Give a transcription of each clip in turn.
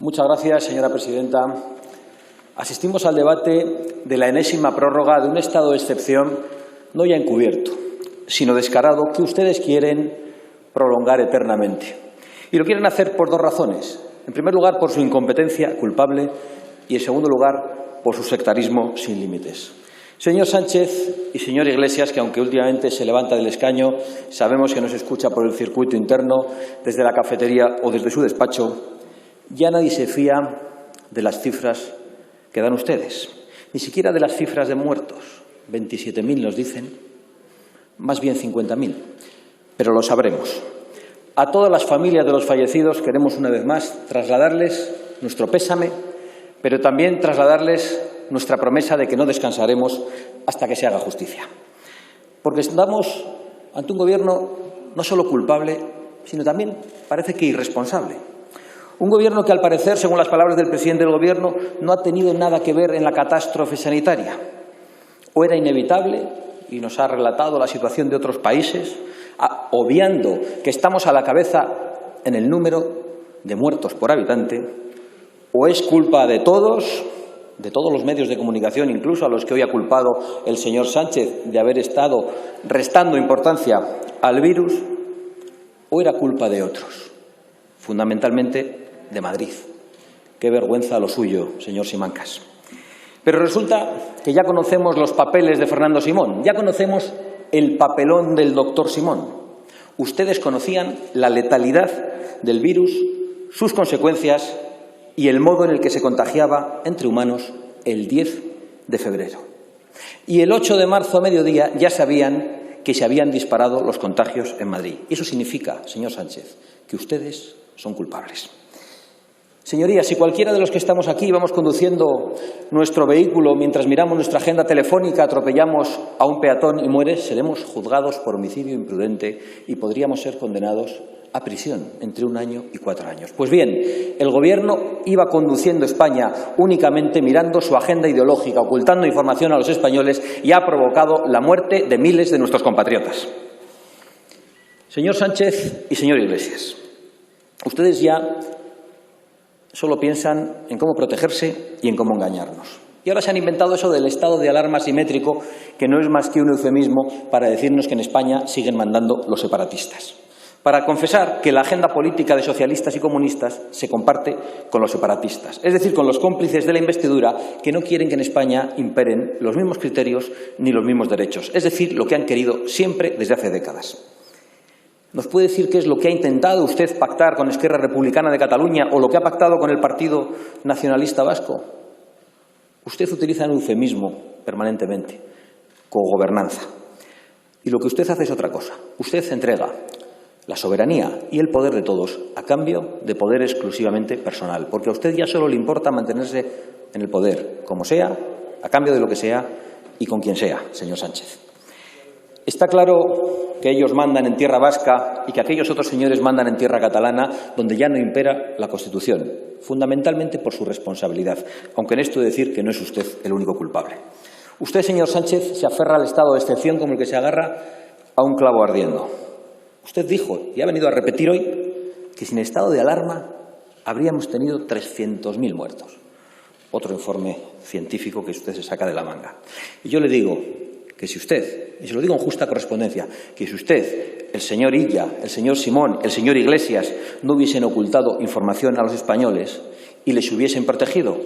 Muchas gracias, señora presidenta. Asistimos al debate de la enésima prórroga de un estado de excepción, no ya encubierto, sino descarado, que ustedes quieren prolongar eternamente. Y lo quieren hacer por dos razones. En primer lugar, por su incompetencia culpable y, en segundo lugar, por su sectarismo sin límites. Señor Sánchez y señor Iglesias, que aunque últimamente se levanta del escaño, sabemos que nos escucha por el circuito interno, desde la cafetería o desde su despacho, ya nadie se fía de las cifras que dan ustedes, ni siquiera de las cifras de muertos. 27.000 nos dicen, más bien 50.000, pero lo sabremos. A todas las familias de los fallecidos queremos una vez más trasladarles nuestro pésame, pero también trasladarles nuestra promesa de que no descansaremos hasta que se haga justicia. Porque estamos ante un gobierno no solo culpable, sino también parece que irresponsable. Un gobierno que, al parecer, según las palabras del presidente del Gobierno, no ha tenido nada que ver en la catástrofe sanitaria. O era inevitable, y nos ha relatado la situación de otros países, obviando que estamos a la cabeza en el número de muertos por habitante, o es culpa de todos los medios de comunicación, incluso a los que hoy ha culpado el señor Sánchez de haber estado restando importancia al virus, o era culpa de otros, fundamentalmente de Madrid. Qué vergüenza lo suyo, señor Simancas. Pero resulta que ya conocemos los papeles de Fernando Simón, ya conocemos el papelón del doctor Simón. Ustedes conocían la letalidad del virus, sus consecuencias y el modo en el que se contagiaba entre humanos el 10 de febrero. Y el 8 de marzo a mediodía ya sabían que se habían disparado los contagios en Madrid. Y eso significa, señor Sánchez, que ustedes son culpables. Señorías, si cualquiera de los que estamos aquí vamos conduciendo nuestro vehículo mientras miramos nuestra agenda telefónica, atropellamos a un peatón y muere, seremos juzgados por homicidio imprudente y podríamos ser condenados a prisión entre 1 año y 4 años. Pues bien, el Gobierno iba conduciendo España únicamente mirando su agenda ideológica, ocultando información a los españoles, y ha provocado la muerte de miles de nuestros compatriotas. Señor Sánchez y señor Iglesias, ustedes ya solo piensan en cómo protegerse y en cómo engañarnos. Y ahora se han inventado eso del estado de alarma asimétrico, que no es más que un eufemismo para decirnos que en España siguen mandando los separatistas. Para confesar que la agenda política de socialistas y comunistas se comparte con los separatistas, es decir, con los cómplices de la investidura que no quieren que en España imperen los mismos criterios ni los mismos derechos, es decir, lo que han querido siempre desde hace décadas. ¿Nos puede decir qué es lo que ha intentado usted pactar con Esquerra Republicana de Cataluña o lo que ha pactado con el Partido Nacionalista Vasco? Usted utiliza un eufemismo permanentemente, cogobernanza. Y lo que usted hace es otra cosa. Usted entrega la soberanía y el poder de todos a cambio de poder exclusivamente personal, porque a usted ya solo le importa mantenerse en el poder, como sea, a cambio de lo que sea y con quien sea, señor Sánchez. Está claro que ellos mandan en tierra vasca y que aquellos otros señores mandan en tierra catalana, donde ya no impera la Constitución, fundamentalmente por su responsabilidad, aunque en esto he de decir que no es usted el único culpable. Usted, señor Sánchez, se aferra al estado de excepción como el que se agarra a un clavo ardiendo. Usted dijo, y ha venido a repetir hoy, que sin estado de alarma habríamos tenido 300.000 muertos. Otro informe científico que usted se saca de la manga. Y yo le digo que si usted, y se lo digo en justa correspondencia, que si usted, el señor Illa, el señor Simón, el señor Iglesias no hubiesen ocultado información a los españoles y les hubiesen protegido,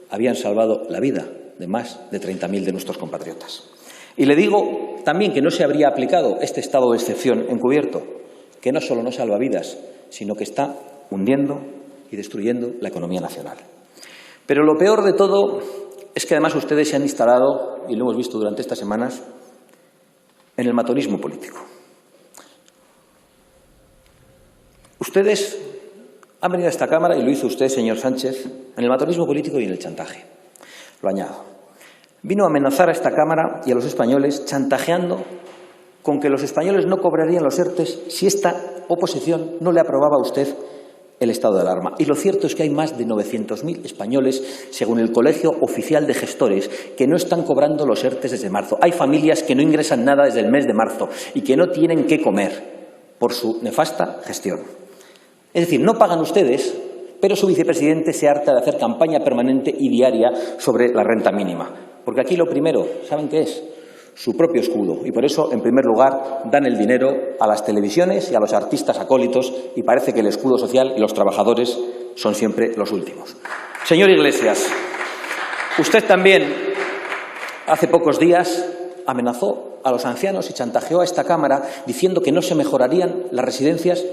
habían salvado la vida de más de 30.000 de nuestros compatriotas. Y le digo también que no se habría aplicado este estado de excepción encubierto, que no solo no salva vidas, sino que está hundiendo y destruyendo la economía nacional. Pero lo peor de todo es que además ustedes se han instalado, y lo hemos visto durante estas semanas, en el matonismo político. Ustedes han venido a esta Cámara, y lo hizo usted, señor Sánchez, en el matonismo político y en el chantaje. Lo añado. Vino a amenazar a esta Cámara y a los españoles chantajeando con que los españoles no cobrarían los ERTEs si esta oposición no le aprobaba a usted el estado de alarma. Y lo cierto es que hay más de 900.000 españoles, según el Colegio Oficial de Gestores, que no están cobrando los ERTEs desde marzo. Hay familias que no ingresan nada desde el mes de marzo y que no tienen qué comer por su nefasta gestión. Es decir, no pagan ustedes pero su vicepresidente se harta de hacer campaña permanente y diaria sobre la renta mínima. Porque aquí lo primero, ¿saben qué es? Su propio escudo. Y por eso, en primer lugar, dan el dinero a las televisiones y a los artistas acólitos y parece que el escudo social y los trabajadores son siempre los últimos. Señor Iglesias, usted también, hace pocos días, amenazó a los ancianos y chantajeó a esta Cámara diciendo que no se mejorarían las residencias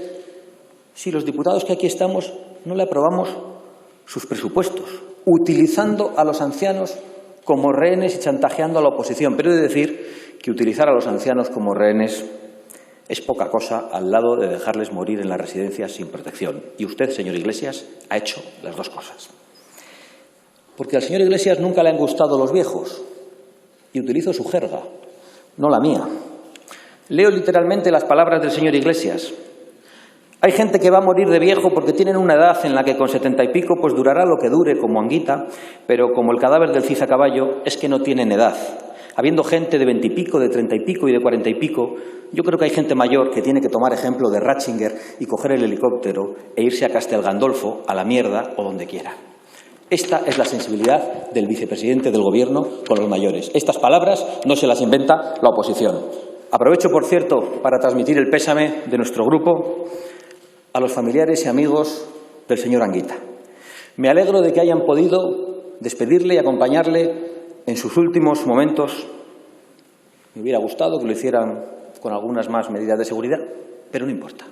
si los diputados que aquí estamos no le aprobamos sus presupuestos, utilizando a los ancianos como rehenes y chantajeando a la oposición. Pero he de decir que utilizar a los ancianos como rehenes es poca cosa al lado de dejarles morir en las residencias sin protección. Y usted, señor Iglesias, ha hecho las dos cosas. Porque al señor Iglesias nunca le han gustado los viejos. Y utilizo su jerga, no la mía. Leo literalmente las palabras del señor Iglesias. Hay gente que va a morir de viejo porque tienen una edad en la que con 70 y pico pues durará lo que dure como Anguita, pero como el cadáver del Cid a caballo es que no tienen edad. Habiendo gente de 20 y pico, de 30 y pico y de 40 y pico, yo creo que hay gente mayor que tiene que tomar ejemplo de Ratzinger y coger el helicóptero e irse a Castel Gandolfo, a la mierda o donde quiera. Esta es la sensibilidad del vicepresidente del Gobierno con los mayores. Estas palabras no se las inventa la oposición. Aprovecho, por cierto, para transmitir el pésame de nuestro grupo a los familiares y amigos del señor Anguita. Me alegro de que hayan podido despedirle y acompañarle en sus últimos momentos. Me hubiera gustado que lo hicieran con algunas más medidas de seguridad, pero no importa.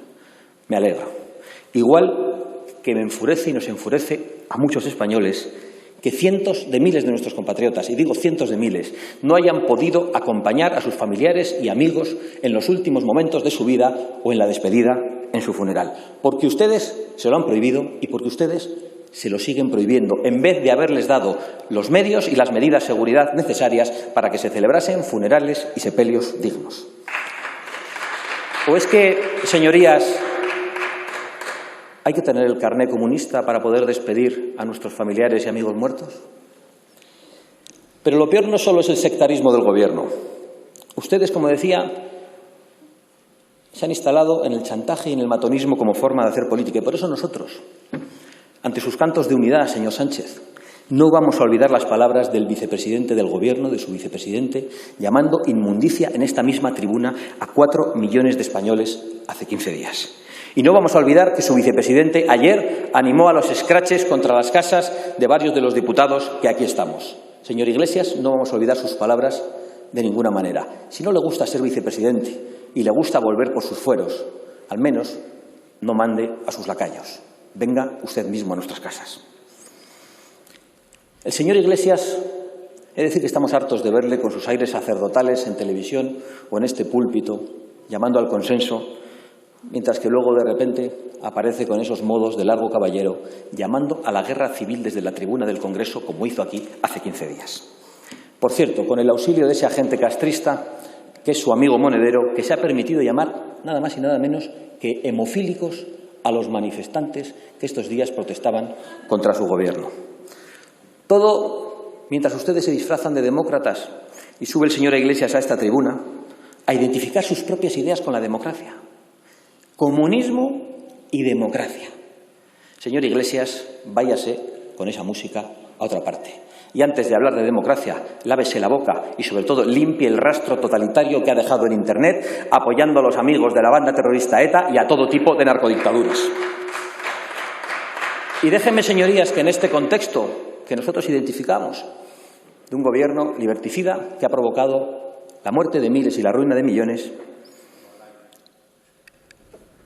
Me alegro. Igual que me enfurece y nos enfurece a muchos españoles que cientos de miles de nuestros compatriotas, y digo cientos de miles, no hayan podido acompañar a sus familiares y amigos en los últimos momentos de su vida o en la despedida en su funeral. Porque ustedes se lo han prohibido y porque ustedes se lo siguen prohibiendo, en vez de haberles dado los medios y las medidas de seguridad necesarias para que se celebrasen funerales y sepelios dignos. ¿O es que, señorías, hay que tener el carné comunista para poder despedir a nuestros familiares y amigos muertos? Pero lo peor no solo es el sectarismo del Gobierno. Ustedes, como decía, se han instalado en el chantaje y en el matonismo como forma de hacer política. Y por eso nosotros, ante sus cantos de unidad, señor Sánchez, no vamos a olvidar las palabras del vicepresidente del Gobierno, de su vicepresidente, llamando inmundicia en esta misma tribuna a 4 millones de españoles hace 15 días. Y no vamos a olvidar que su vicepresidente ayer animó a los escraches contra las casas de varios de los diputados que aquí estamos. Señor Iglesias, no vamos a olvidar sus palabras de ninguna manera. Si no le gusta ser vicepresidente y le gusta volver por sus fueros, al menos no mande a sus lacayos. Venga usted mismo a nuestras casas. El señor Iglesias, he de decir que estamos hartos de verle con sus aires sacerdotales en televisión o en este púlpito, llamando al consenso, mientras que luego de repente aparece con esos modos de largo caballero, llamando a la guerra civil desde la tribuna del Congreso, como hizo aquí hace 15 días. Por cierto, con el auxilio de ese agente castrista, que es su amigo monedero, que se ha permitido llamar nada más y nada menos que hemofílicos a los manifestantes que estos días protestaban contra su gobierno. Todo mientras ustedes se disfrazan de demócratas y sube el señor Iglesias a esta tribuna a identificar sus propias ideas con la democracia. Comunismo y democracia. Señor Iglesias, váyase con esa música a otra parte. Y antes de hablar de democracia, lávese la boca y, sobre todo, limpie el rastro totalitario que ha dejado en Internet, apoyando a los amigos de la banda terrorista ETA y a todo tipo de narcodictaduras. Y déjenme, señorías, que en este contexto que nosotros identificamos de un gobierno liberticida que ha provocado la muerte de miles y la ruina de millones,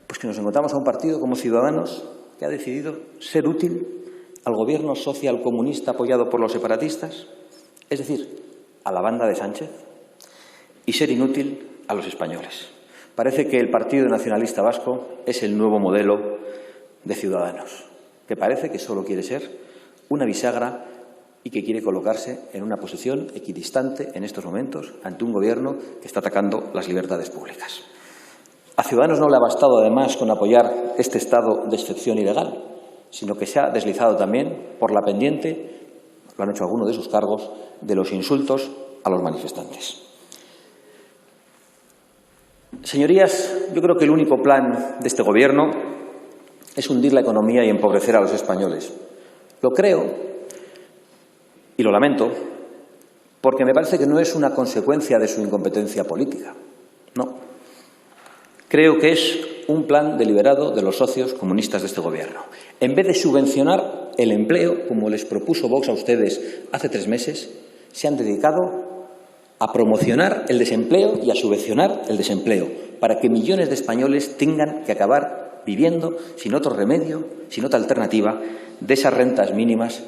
pues que nos encontramos a un partido como Ciudadanos que ha decidido ser útil al gobierno socialcomunista apoyado por los separatistas, es decir, a la banda de Sánchez, y ser inútil a los españoles. Parece que el Partido Nacionalista Vasco es el nuevo modelo de Ciudadanos, que parece que solo quiere ser una bisagra y que quiere colocarse en una posición equidistante en estos momentos ante un gobierno que está atacando las libertades públicas. A Ciudadanos no le ha bastado, además, con apoyar este estado de excepción ilegal, sino que se ha deslizado también por la pendiente, lo han hecho algunos de sus cargos, de los insultos a los manifestantes. Señorías, yo creo que el único plan de este Gobierno es hundir la economía y empobrecer a los españoles. Lo creo y lo lamento porque me parece que no es una consecuencia de su incompetencia política. No. Creo que es un plan deliberado de los socios comunistas de este Gobierno. En vez de subvencionar el empleo, como les propuso Vox a ustedes hace 3 meses, se han dedicado a promocionar el desempleo y a subvencionar el desempleo, para que millones de españoles tengan que acabar viviendo sin otro remedio, sin otra alternativa, de esas rentas mínimas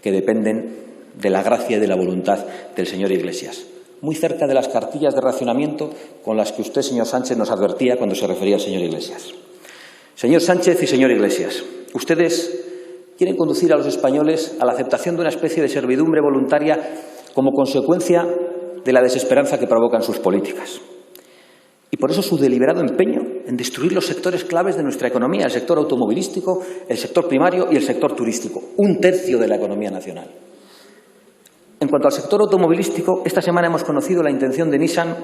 que dependen de la gracia y de la voluntad del señor Iglesias. Muy cerca de las cartillas de racionamiento con las que usted, señor Sánchez, nos advertía cuando se refería al señor Iglesias. Señor Sánchez y señor Iglesias, ustedes quieren conducir a los españoles a la aceptación de una especie de servidumbre voluntaria como consecuencia de la desesperanza que provocan sus políticas. Y por eso su deliberado empeño en destruir los sectores claves de nuestra economía, el sector automovilístico, el sector primario y el sector turístico, 1/3 de la economía nacional. En cuanto al sector automovilístico, esta semana hemos conocido la intención de Nissan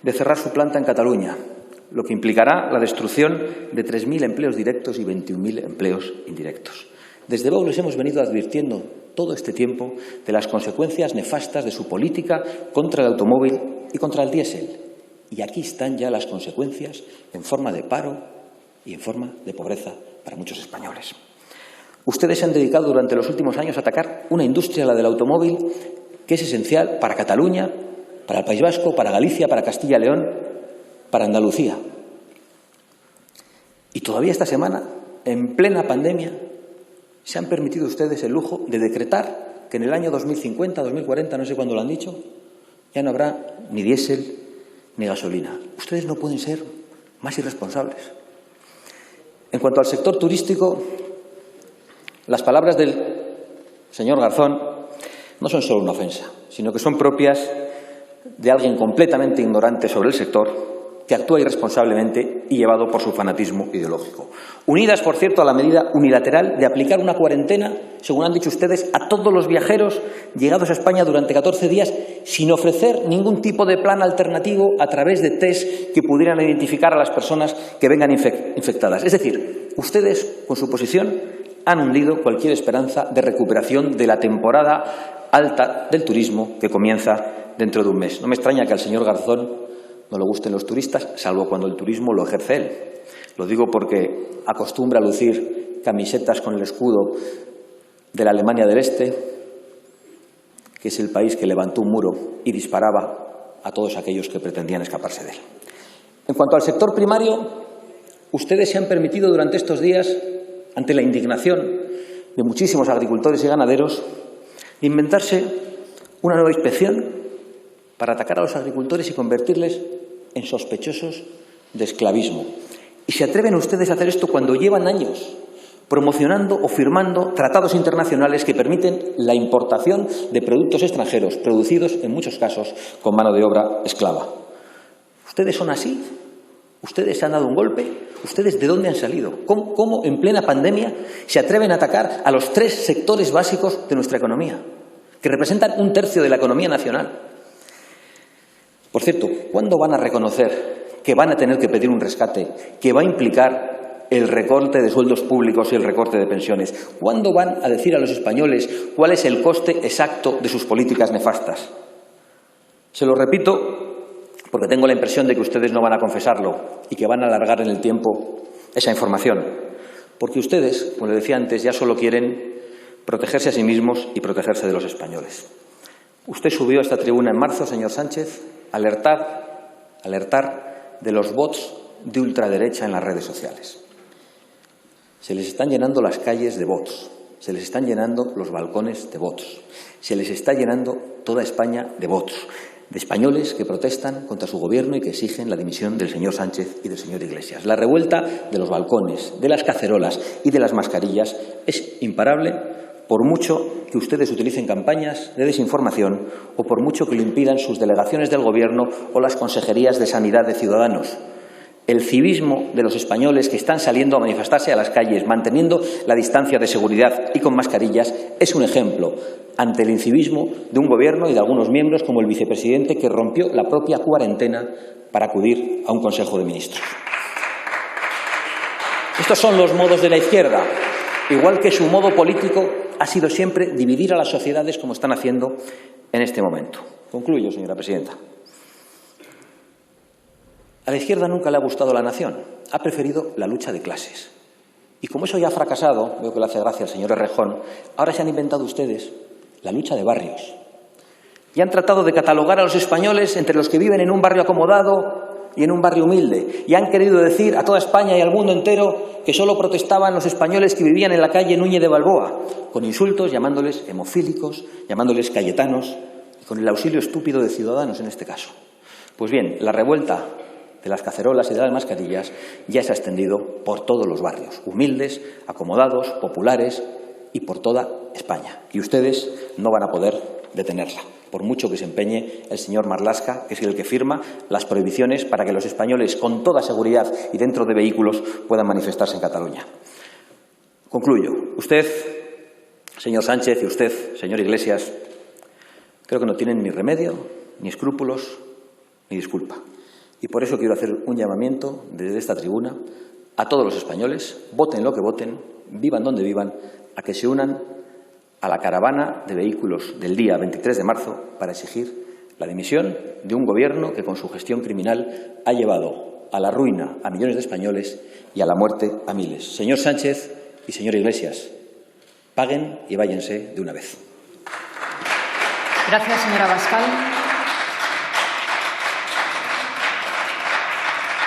de cerrar su planta en Cataluña, lo que implicará la destrucción de 3.000 empleos directos y 21.000 empleos indirectos. Desde Vox les hemos venido advirtiendo todo este tiempo de las consecuencias nefastas de su política contra el automóvil y contra el diésel. Y aquí están ya las consecuencias en forma de paro y en forma de pobreza para muchos españoles. Ustedes se han dedicado durante los últimos años a atacar una industria, la del automóvil, que es esencial para Cataluña, para el País Vasco, para Galicia, para Castilla y León, para Andalucía. Y todavía esta semana, en plena pandemia, se han permitido ustedes el lujo de decretar que en el año 2050, 2040, no sé cuándo lo han dicho, ya no habrá ni diésel ni gasolina. Ustedes no pueden ser más irresponsables. En cuanto al sector turístico, las palabras del señor Garzón no son solo una ofensa, sino que son propias de alguien completamente ignorante sobre el sector, que actúa irresponsablemente y llevado por su fanatismo ideológico. Unidas, por cierto, a la medida unilateral de aplicar una cuarentena, según han dicho ustedes, a todos los viajeros llegados a España durante 14 días, sin ofrecer ningún tipo de plan alternativo a través de test que pudieran identificar a las personas que vengan infectadas. Es decir, ustedes, con su posición, han hundido cualquier esperanza de recuperación de la temporada alta del turismo que comienza dentro de un mes. No me extraña que al señor Garzón no le gusten los turistas, salvo cuando el turismo lo ejerce él. Lo digo porque acostumbra a lucir camisetas con el escudo de la Alemania del Este, que es el país que levantó un muro y disparaba a todos aquellos que pretendían escaparse de él. En cuanto al sector primario, ustedes se han permitido durante estos días, ante la indignación de muchísimos agricultores y ganaderos, de inventarse una nueva inspección para atacar a los agricultores y convertirles en sospechosos de esclavismo. Y se atreven ustedes a hacer esto cuando llevan años promocionando o firmando tratados internacionales que permiten la importación de productos extranjeros, producidos en muchos casos con mano de obra esclava. ¿Ustedes son así? ¿Ustedes se han dado un golpe? ¿Ustedes de dónde han salido? ¿Cómo en plena pandemia se atreven a atacar a los 3 sectores básicos de nuestra economía, que representan 1/3 de la economía nacional? Por cierto, ¿cuándo van a reconocer que van a tener que pedir un rescate que va a implicar el recorte de sueldos públicos y el recorte de pensiones? ¿Cuándo van a decir a los españoles cuál es el coste exacto de sus políticas nefastas? Se lo repito porque tengo la impresión de que ustedes no van a confesarlo y que van a alargar en el tiempo esa información. Porque ustedes, como le decía antes, ya solo quieren protegerse a sí mismos y protegerse de los españoles. Usted subió a esta tribuna en marzo, señor Sánchez, a alertar de los bots de ultraderecha en las redes sociales. Se les están llenando las calles de bots, se les están llenando los balcones de bots, se les está llenando toda España de bots, de españoles que protestan contra su gobierno y que exigen la dimisión del señor Sánchez y del señor Iglesias. La revuelta de los balcones, de las cacerolas y de las mascarillas es imparable, por mucho que ustedes utilicen campañas de desinformación o por mucho que lo impidan sus delegaciones del Gobierno o las consejerías de Sanidad de Ciudadanos. El civismo de los españoles que están saliendo a manifestarse a las calles, manteniendo la distancia de seguridad y con mascarillas, es un ejemplo ante el incivismo de un Gobierno y de algunos miembros, como el vicepresidente, que rompió la propia cuarentena para acudir a un Consejo de Ministros. Estos son los modos de la izquierda, igual que su modo político ha sido siempre dividir a las sociedades como están haciendo en este momento. Concluyo, señora presidenta. A la izquierda nunca le ha gustado la nación, ha preferido la lucha de clases. Y como eso ya ha fracasado, veo que le hace gracia al señor Errejón, ahora se han inventado ustedes la lucha de barrios. Y han tratado de catalogar a los españoles entre los que viven en un barrio acomodado y en un barrio humilde. Y han querido decir a toda España y al mundo entero que solo protestaban los españoles que vivían en la calle Núñez de Balboa, con insultos, llamándoles hemofílicos, llamándoles cayetanos, y con el auxilio estúpido de Ciudadanos en este caso. Pues bien, la revuelta de las cacerolas y de las mascarillas ya se ha extendido por todos los barrios, humildes, acomodados, populares y por toda España. Y ustedes no van a poder detenerla, por mucho que se empeñe el señor Marlaska, que es el que firma las prohibiciones para que los españoles, con toda seguridad y dentro de vehículos, puedan manifestarse en Cataluña. Concluyo. Usted, señor Sánchez, y usted, señor Iglesias, creo que no tienen ni remedio, ni escrúpulos, ni disculpa. Y por eso quiero hacer un llamamiento desde esta tribuna a todos los españoles, voten lo que voten, vivan donde vivan, a que se unan a la caravana de vehículos del día 23 de marzo para exigir la dimisión de un gobierno que con su gestión criminal ha llevado a la ruina a millones de españoles y a la muerte a miles. Señor Sánchez y señor Iglesias, paguen y váyanse de una vez. Gracias, señora Abascal.